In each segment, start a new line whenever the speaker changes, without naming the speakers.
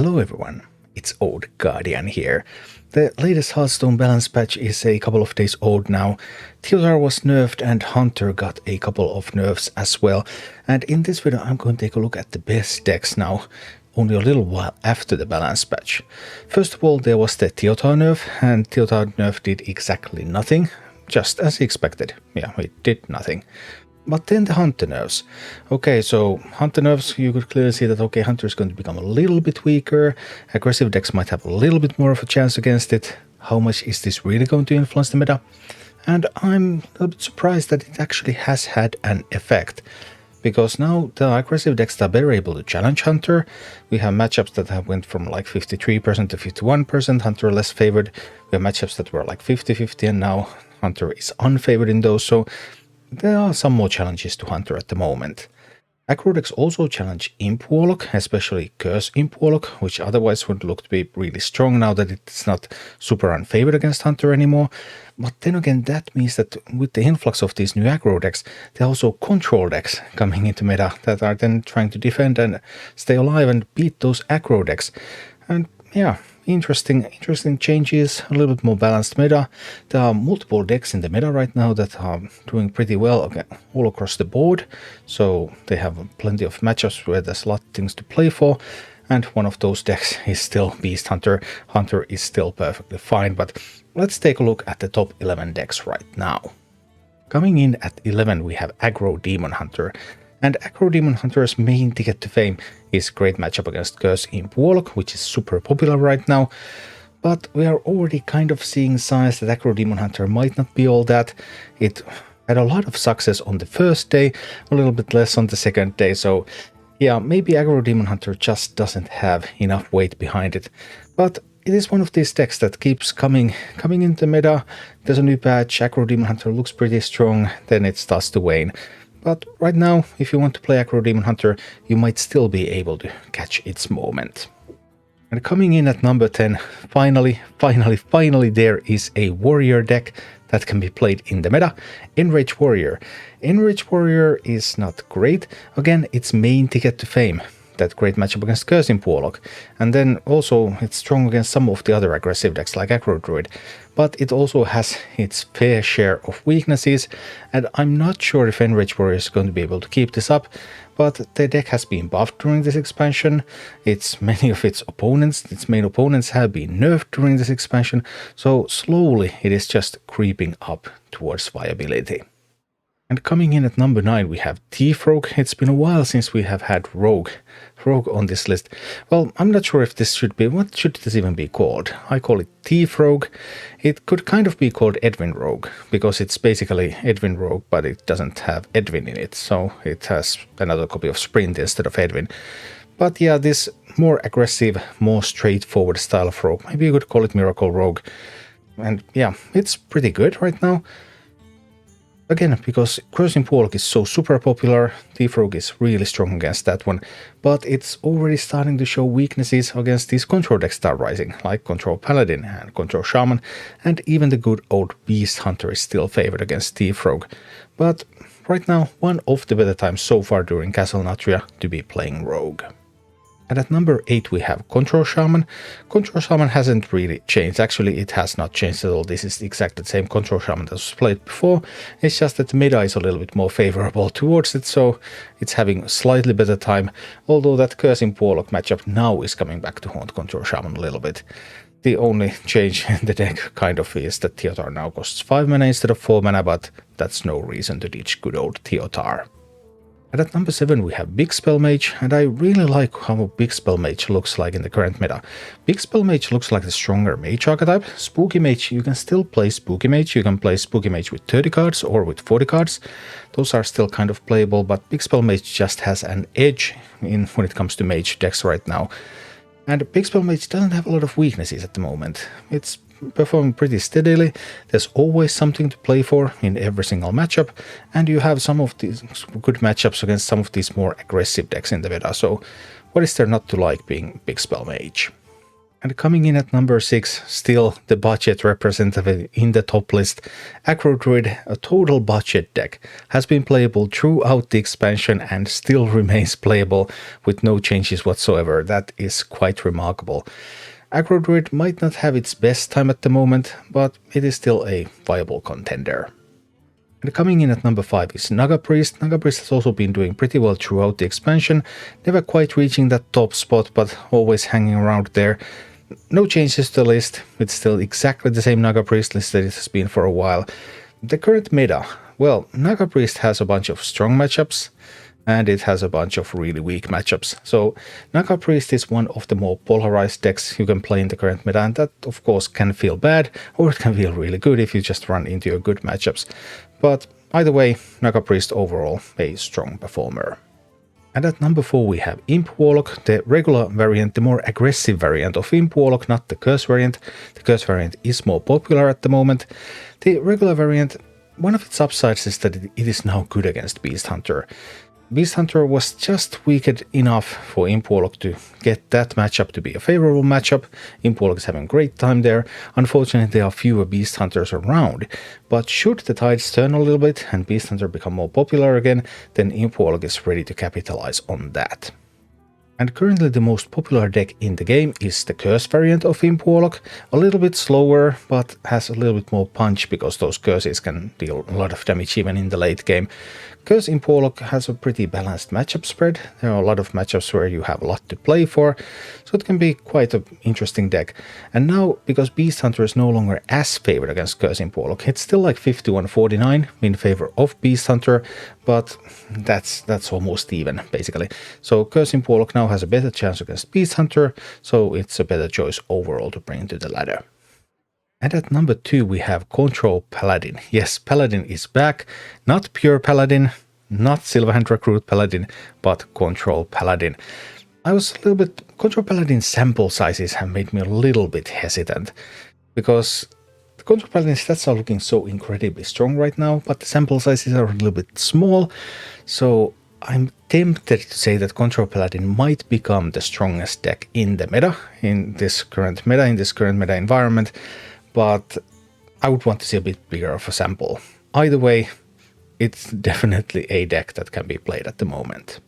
Hello everyone, it's Old Guardian here. The latest Hearthstone balance patch is a couple of days old now. Theotar was nerfed and Hunter got a couple of nerfs as well. And in this video I'm going to take a look at the best decks now, only a little while after the balance patch. First of all, there was the Theotar nerf, and Theotar nerf did exactly nothing, just as expected. Yeah, it did nothing. But then the Hunter nerfs. Okay, so Hunter nerfs, you could clearly see that, okay, Hunter is going to become a little bit weaker. Aggressive decks might have a little bit more of a chance against it. How much is this really going to influence the meta? And I'm a little bit surprised that it actually has had an effect. Because now the aggressive decks are better able to challenge Hunter. We have matchups that have went from like 53% to 51%, Hunter less favored. We have matchups that were like 50-50 and now Hunter is unfavored in those. So there are some more challenges to Hunter at the moment. Aggro decks also challenge Imp Warlock, especially Curse Imp Warlock, which otherwise would look to be really strong now that it's not super unfavored against Hunter anymore. But then again, that means that with the influx of these new aggro decks, there are also control decks coming into meta that are then trying to defend and stay alive and beat those aggro decks. And yeah, interesting changes, a little bit more balanced meta. There are multiple decks in the meta right now that are doing pretty well all across the board. So they have plenty of matchups where there's a lot of things to play for. And one of those decks is still Beast Hunter. Hunter is still perfectly fine, but let's take a look at the top 11 decks right now. Coming in at 11 we have Aggro Demon Hunter. And Aggro Demon Hunter's main ticket to fame is great matchup against Curse Imp Warlock, which is super popular right now. But we are already kind of seeing signs that Aggro Demon Hunter might not be all that. It had a lot of success on the first day, a little bit less on the second day, so yeah, maybe Aggro Demon Hunter just doesn't have enough weight behind it. But it is one of these decks that keeps coming into meta. There's a new patch, Aggro Demon Hunter looks pretty strong, then it starts to wane. But right now, if you want to play Aggro Demon Hunter, you might still be able to catch its moment. And coming in at number 10, finally, there is a warrior deck that can be played in the meta, Enrage Warrior. Enrage Warrior is not great. Again, its main ticket to fame, that great matchup against Curse Imp Warlock. And then also it's strong against some of the other aggressive decks like Aggro Druid. But it also has its fair share of weaknesses, and I'm not sure if Enrage Warrior is going to be able to keep this up, but the deck has been buffed during this expansion. Many of its main opponents have been nerfed during this expansion, so slowly it is just creeping up towards viability. And coming in at number 9 we have Thief Rogue. It's been a while since we have had Rogue on this list. Well, I'm not sure if this should be, what should this even be called? I call it Thief Rogue. It could kind of be called Edwin Rogue, because it's basically Edwin Rogue, but it doesn't have Edwin in it, so it has another copy of Sprint instead of Edwin. But yeah, this more aggressive, more straightforward style of Rogue, maybe you could call it Miracle Rogue. And yeah, it's pretty good right now. Again, because Curse Imp Warlock is so super popular, Thief Rogue is really strong against that one, but it's already starting to show weaknesses against these control decks that are rising, like Control Paladin and Control Shaman, and even the good old Beast Hunter is still favored against Thief Rogue. But right now, one of the better times so far during Castle Nathria to be playing Rogue. And at number 8 we have Control Shaman. Control Shaman hasn't really changed. Actually, it has not changed at all. This is exactly the same Control Shaman that was played before. It's just that the meta is a little bit more favorable towards it, so it's having a slightly better time. Although that Curse Imp Warlock matchup now is coming back to haunt Control Shaman a little bit. The only change in the deck kind of is that Theotar now costs 5 mana instead of 4 mana, but that's no reason to ditch good old Theotar. And at number 7 we have Big Spell Mage, and I really like how Big Spell Mage looks like in the current meta. Big Spell Mage looks like the stronger mage archetype. Spooky Mage, you can still play Spooky Mage. You can play Spooky Mage with 30 cards or with 40 cards. Those are still kind of playable, but Big Spell Mage just has an edge when it comes to mage decks right now. And Big Spell Mage doesn't have a lot of weaknesses at the moment. It's performing pretty steadily. There's always something to play for in every single matchup, and you have some of these good matchups against some of these more aggressive decks in the meta, so what is there not to like being Big Spell Mage? And coming in at number 6, still the budget representative in the top list, Aggro Druid, a total budget deck, has been playable throughout the expansion and still remains playable with no changes whatsoever. That is quite remarkable. Aggro Druid might not have its best time at the moment, but it is still a viable contender. And coming in at number 5 is Naga Priest. Naga Priest has also been doing pretty well throughout the expansion, never quite reaching that top spot, but always hanging around there. No changes to the list, it's still exactly the same Naga Priest list that it has been for a while. The current meta, well, Naga Priest has a bunch of strong matchups, and it has a bunch of really weak matchups. So Naga Priest is one of the more polarized decks you can play in the current meta, and that of course can feel bad, or it can feel really good if you just run into your good matchups. But either way, Naga Priest overall a strong performer. And at number 4 we have Imp Warlock, the regular variant, the more aggressive variant of Imp Warlock, not the curse variant. The curse variant is more popular at the moment. The regular variant, one of its upsides is that it is now good against Beast Hunter. Beast Hunter was just weakened enough for Imp Warlock to get that matchup to be a favorable matchup. Imp Warlock is having a great time there. Unfortunately, there are fewer Beast Hunters around, but should the tides turn a little bit and Beast Hunter become more popular again, then Imp Warlock is ready to capitalize on that. And currently the most popular deck in the game is the Curse variant of Imp Warlock, a little bit slower, but has a little bit more punch because those curses can deal a lot of damage even in the late game. Curse Imp Warlock has a pretty balanced matchup spread. There are a lot of matchups where you have a lot to play for, so it can be quite an interesting deck. And now, because Beast Hunter is no longer as favored against Curse Imp Warlock, it's still like 51-49 in favor of Beast Hunter, but that's almost even, basically. So Curse Imp Warlock now has a better chance against Beast Hunter, so it's a better choice overall to bring to the ladder. And at number 2 we have Control Paladin. Yes, Paladin is back. Not pure Paladin, not Silverhand Recruit Paladin, but Control Paladin. Control Paladin sample sizes have made me a little bit hesitant, because the Control Paladin stats are looking so incredibly strong right now, but the sample sizes are a little bit small, so I'm tempted to say that Control Paladin might become the strongest deck in the meta, in this current meta environment, but I would want to see a bit bigger of a sample. Either way, it's definitely a deck that can be played at the moment.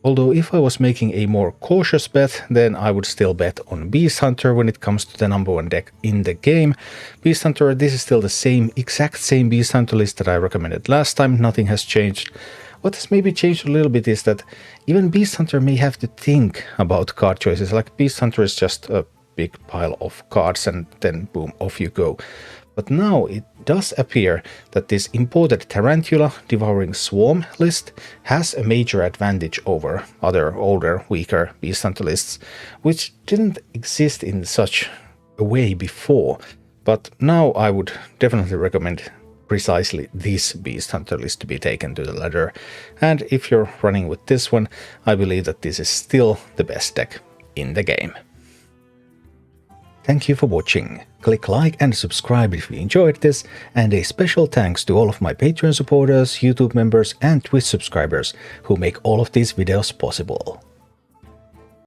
Although if I was making a more cautious bet, then I would still bet on Beast Hunter when it comes to the number 1 deck in the game. Beast Hunter, this is still the exact same Beast Hunter list that I recommended last time, nothing has changed. What has maybe changed a little bit is that even Beast Hunter may have to think about card choices, like Beast Hunter is just a big pile of cards and then boom, off you go. But now it does appear that this imported Tarantula Devouring Swarm list has a major advantage over other older, weaker Beast Hunter lists, which didn't exist in such a way before. But now I would definitely recommend precisely this Beast Hunter list to be taken to the ladder. And if you're running with this one, I believe that this is still the best deck in the game. Thank you for watching. Click like and subscribe if you enjoyed this, and a special thanks to all of my Patreon supporters, YouTube members and Twitch subscribers who make all of these videos possible.